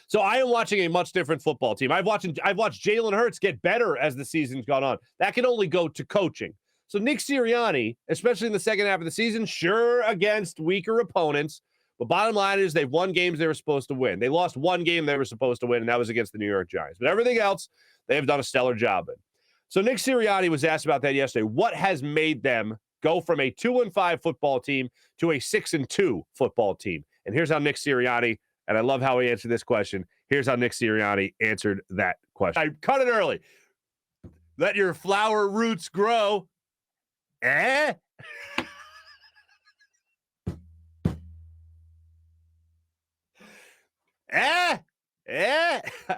So I am watching a much different football team. I've watched Jalen Hurts get better as the season's gone on. That can only go to coaching. So Nick Sirianni, especially in the second half of the season, sure, against weaker opponents, but bottom line is they've won games they were supposed to win. They lost one game they were supposed to win, and that was against the New York Giants. But everything else, they have done a stellar job in. So Nick Sirianni was asked about that yesterday. What has made them go from a 2-5 football team to a 6-2 football team? And here's how Nick Sirianni, and I love how he answered this question. Here's how Nick Sirianni answered that question. I cut it early. Let your flower roots grow. Eh? I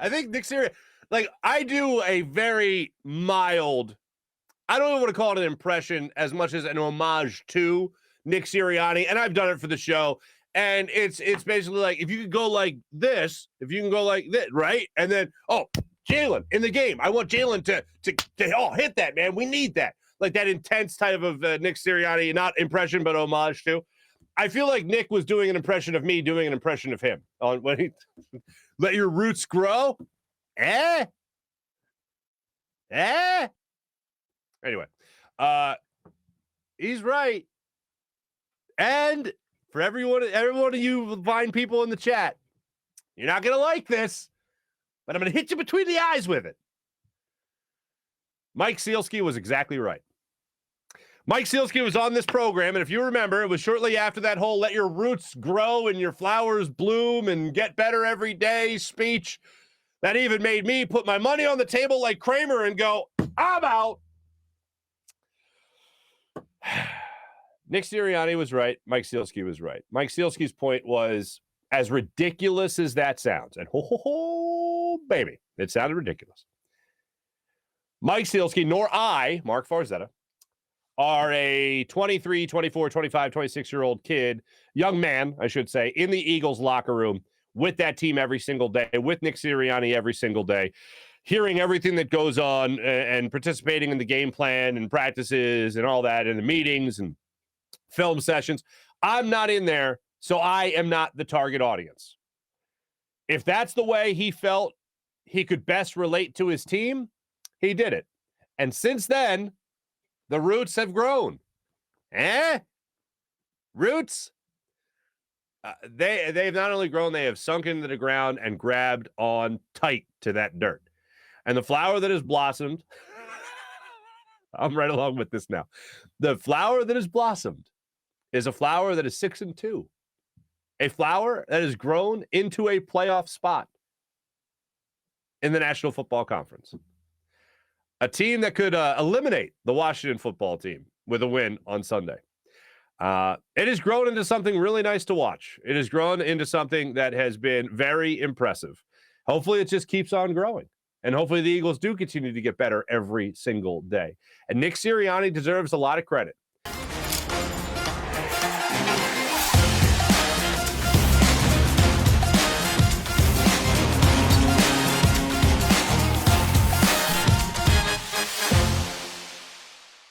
think Nick Sirianni, I do a very mild, I don't even want to call it an impression as much as an homage to Nick Sirianni, and I've done it for the show, and it's basically like, if you could go like this, right? And then, Jalen in the game. I want Jalen to hit that, man. We need that. Like that intense type of Nick Sirianni, not impression, but homage to. I feel like Nick was doing an impression of me doing an impression of him on when he let your roots grow. Anyway, he's right. And for every one of you fine people in the chat, you're not gonna like this, but I'm gonna hit you between the eyes with it. Mike Sealski was exactly right. Mike Sealski was on this program, and if you remember, it was shortly after that whole let your roots grow and your flowers bloom and get better every day speech that even made me put my money on the table like Kramer and go, I'm out. Nick Sirianni was right. Mike Sealski was right. Mike Sealski's point was, as ridiculous as that sounds, and baby, it sounded ridiculous. Mike Sealski, nor I, Marc Farzetta, are a 23, 24, 25, 26-year-old kid, young man, I should say, in the Eagles locker room with that team every single day, with Nick Sirianni every single day, hearing everything that goes on and participating in the game plan and practices and all that, and the meetings and film sessions. I'm not in there, so I am not the target audience. If that's the way he felt he could best relate to his team, he did it. And since then, the roots have grown. Roots? They've not only grown, they have sunk into the ground and grabbed on tight to that dirt. And the flower that has blossomed, I'm right along with this now. The flower that has blossomed is a flower that is 6-2. A flower that has grown into a playoff spot in the National Football Conference. A team that could eliminate the Washington football team with a win on Sunday. It has grown into something really nice to watch. It has grown into something that has been very impressive. Hopefully it just keeps on growing. And hopefully the Eagles do continue to get better every single day. And Nick Sirianni deserves a lot of credit